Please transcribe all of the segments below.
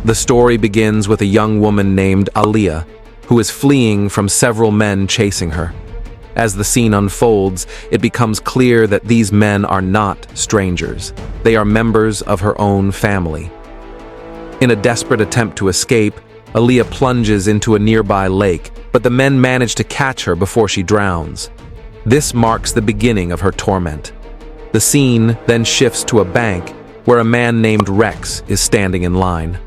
The story begins with a young woman named Aliyah, who is fleeing from several men chasing her. As the scene unfolds, it becomes clear that these men are not strangers. They are members of her own family. In a desperate attempt to escape, Aliyah plunges into a nearby lake, but the men manage to catch her before she drowns. This marks the beginning of her torment. The scene then shifts to a bank where a man named Rex is standing in line.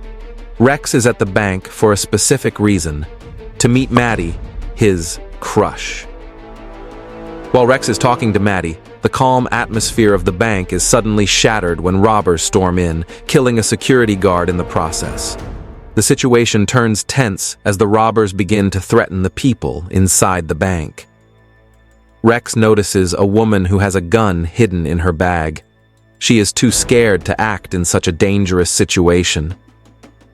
Rex is at the bank for a specific reason: to meet Maddie, his crush. While Rex is talking to Maddie, the calm atmosphere of the bank is suddenly shattered when robbers storm in, killing a security guard in the process. The situation turns tense as the robbers begin to threaten the people inside the bank. Rex notices a woman who has a gun hidden in her bag. She is too scared to act in such a dangerous situation.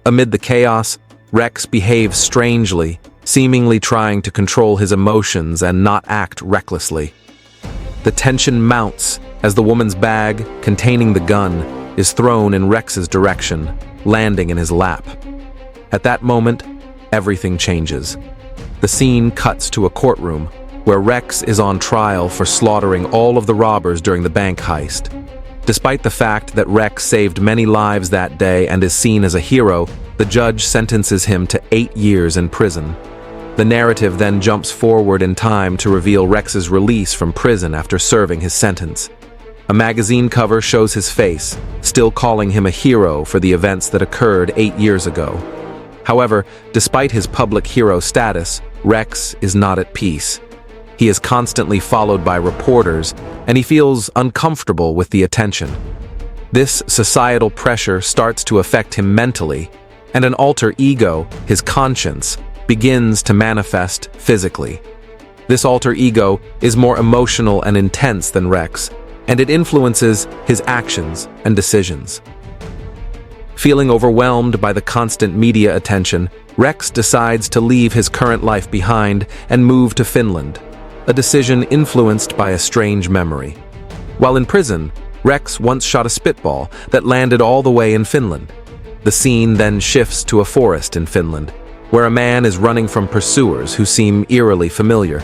Amid the chaos, Rex behaves strangely, seemingly trying to control his emotions and not act recklessly. The tension mounts as the woman's bag, containing the gun, is thrown in Rex's direction, landing in his lap. At that moment, everything changes. The scene cuts to a courtroom, where Rex is on trial for slaughtering all of the robbers during the bank heist. Despite the fact that Rex saved many lives that day and is seen as a hero, the judge sentences him to 8 years in prison. The narrative then jumps forward in time to reveal Rex's release from prison after serving his sentence. A magazine cover shows his face, still calling him a hero for the events that occurred 8 years ago. However, despite his public hero status, Rex is not at peace. He is constantly followed by reporters, and he feels uncomfortable with the attention. This societal pressure starts to affect him mentally, and an alter ego, his conscience, begins to manifest physically. This alter ego is more emotional and intense than Rex, and it influences his actions and decisions. Feeling overwhelmed by the constant media attention, Rex decides to leave his current life behind and move to Finland, a decision influenced by a strange memory. While in prison, Rex once shot a spitball that landed all the way in Finland. The scene then shifts to a forest in Finland, where a man is running from pursuers who seem eerily familiar.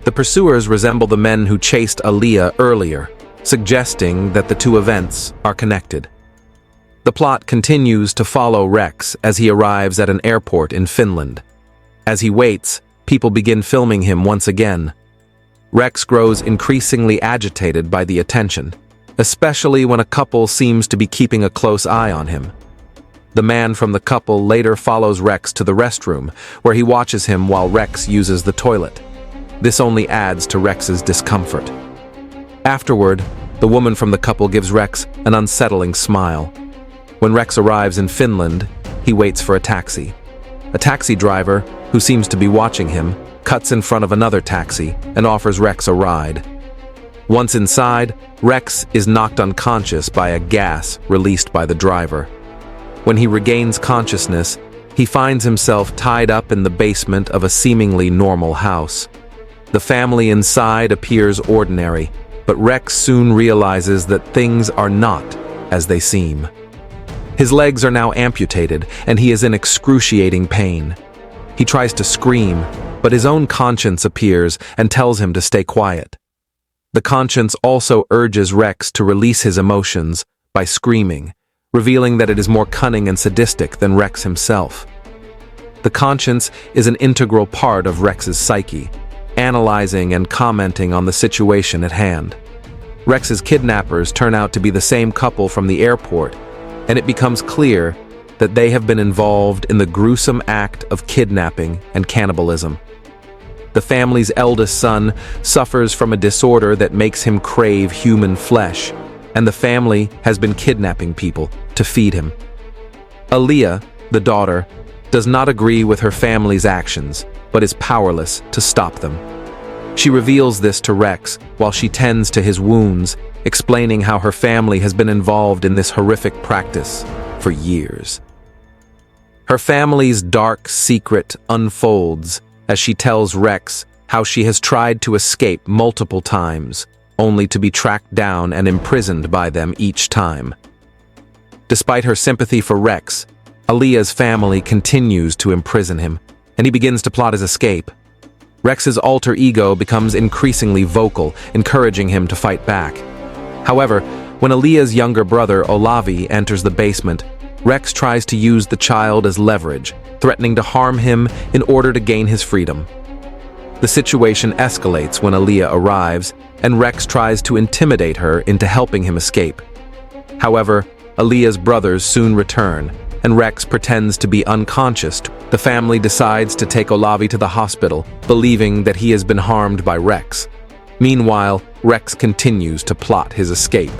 The pursuers resemble the men who chased Aliyah earlier, suggesting that the two events are connected. The plot continues to follow Rex as he arrives at an airport in Finland. As he waits, people begin filming him once again. Rex grows increasingly agitated by the attention, especially when a couple seems to be keeping a close eye on him. The man from the couple later follows Rex to the restroom, where he watches him while Rex uses the toilet. This only adds to Rex's discomfort. Afterward, the woman from the couple gives Rex an unsettling smile. When Rex arrives in Finland, he waits for a taxi. A taxi driver, who seems to be watching him, cuts in front of another taxi and offers Rex a ride. Once inside, Rex is knocked unconscious by a gas released by the driver. When he regains consciousness, he finds himself tied up in the basement of a seemingly normal house. The family inside appears ordinary, but Rex soon realizes that things are not as they seem. His legs are now amputated, and he is in excruciating pain. He tries to scream, but his own conscience appears and tells him to stay quiet. The conscience also urges Rex to release his emotions by screaming, revealing that it is more cunning and sadistic than Rex himself. The conscience is an integral part of Rex's psyche, analyzing and commenting on the situation at hand. Rex's kidnappers turn out to be the same couple from the airport, and it becomes clear that they have been involved in the gruesome act of kidnapping and cannibalism. The family's eldest son suffers from a disorder that makes him crave human flesh, and the family has been kidnapping people to feed him. Aliyah, the daughter, does not agree with her family's actions, but is powerless to stop them. She reveals this to Rex while she tends to his wounds, explaining how her family has been involved in this horrific practice for years. Her family's dark secret unfolds as she tells Rex how she has tried to escape multiple times, only to be tracked down and imprisoned by them each time. Despite her sympathy for Rex, Aaliyah's family continues to imprison him, and he begins to plot his escape. Rex's alter ego becomes increasingly vocal, encouraging him to fight back. However, when Aaliyah's younger brother, Olavi, enters the basement, Rex tries to use the child as leverage, threatening to harm him in order to gain his freedom. The situation escalates when Aaliyah arrives, and Rex tries to intimidate her into helping him escape. However, Aaliyah's brothers soon return, and Rex pretends to be unconscious. The family decides to take Olavi to the hospital, believing that he has been harmed by Rex. Meanwhile, Rex continues to plot his escape.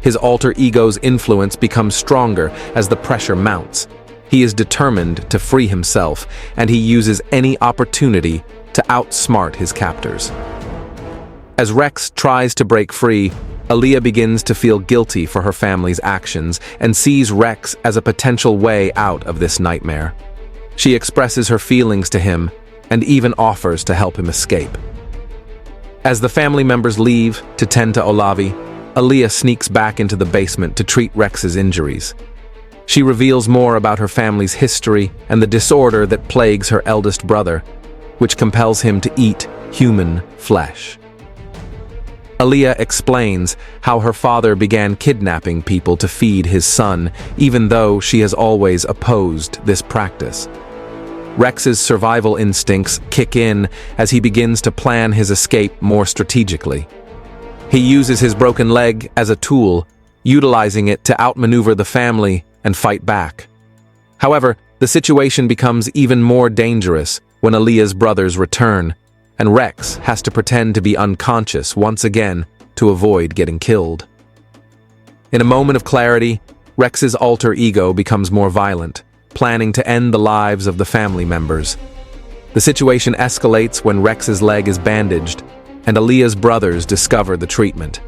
His alter ego's influence becomes stronger as the pressure mounts. He is determined to free himself, and he uses any opportunity to outsmart his captors. As Rex tries to break free, Aaliyah begins to feel guilty for her family's actions and sees Rex as a potential way out of this nightmare. She expresses her feelings to him and even offers to help him escape. As the family members leave to tend to Olavi, Aaliyah sneaks back into the basement to treat Rex's injuries. She reveals more about her family's history and the disorder that plagues her eldest brother, which compels him to eat human flesh. Aaliyah explains how her father began kidnapping people to feed his son, even though she has always opposed this practice. Rex's survival instincts kick in as he begins to plan his escape more strategically. He uses his broken leg as a tool, utilizing it to outmaneuver the family and fight back. However, the situation becomes even more dangerous when Aaliyah's brothers return, and Rex has to pretend to be unconscious once again to avoid getting killed. In a moment of clarity, Rex's alter ego becomes more violent, planning to end the lives of the family members. The situation escalates when Rex's leg is bandaged, and Aaliyah's brothers discover the treatment.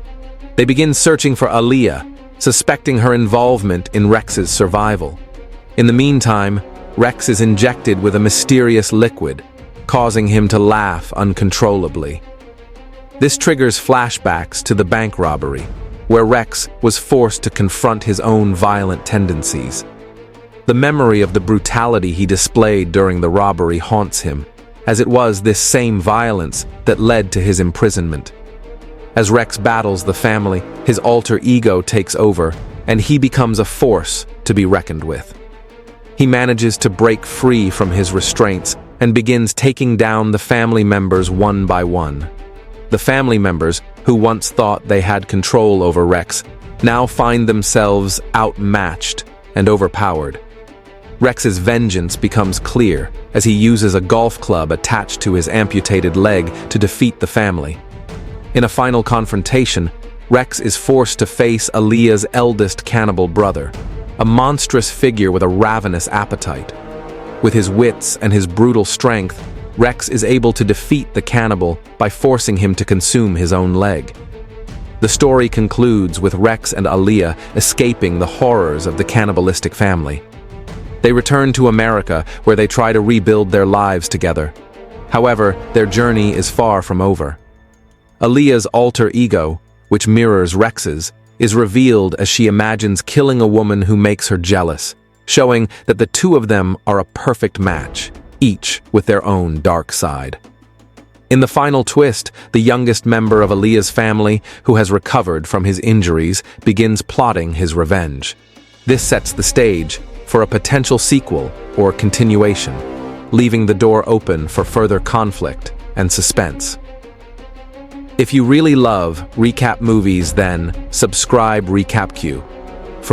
They begin searching for Aaliyah, suspecting her involvement in Rex's survival. In the meantime, Rex is injected with a mysterious liquid, causing him to laugh uncontrollably. This triggers flashbacks to the bank robbery, where Rex was forced to confront his own violent tendencies. The memory of the brutality he displayed during the robbery haunts him, as it was this same violence that led to his imprisonment. As Rex battles the family, his alter ego takes over, and he becomes a force to be reckoned with. He manages to break free from his restraints and begins taking down the family members one by one. The family members, who once thought they had control over Rex, now find themselves outmatched and overpowered. Rex's vengeance becomes clear as he uses a golf club attached to his amputated leg to defeat the family. In a final confrontation, Rex is forced to face Aaliyah's eldest cannibal brother, a monstrous figure with a ravenous appetite. With his wits and his brutal strength, Rex is able to defeat the cannibal by forcing him to consume his own leg. The story concludes with Rex and Aaliyah escaping the horrors of the cannibalistic family. They return to America, where they try to rebuild their lives together. However, their journey is far from over. Aaliyah's alter ego, which mirrors Rex's, is revealed as she imagines killing a woman who makes her jealous, showing that the two of them are a perfect match, each with their own dark side. In the final twist, the youngest member of Aaliyah's family, who has recovered from his injuries, begins plotting his revenge. This sets the stage for a potential sequel or continuation, leaving the door open for further conflict and suspense. If you really love recap movies, then subscribe Recap Q.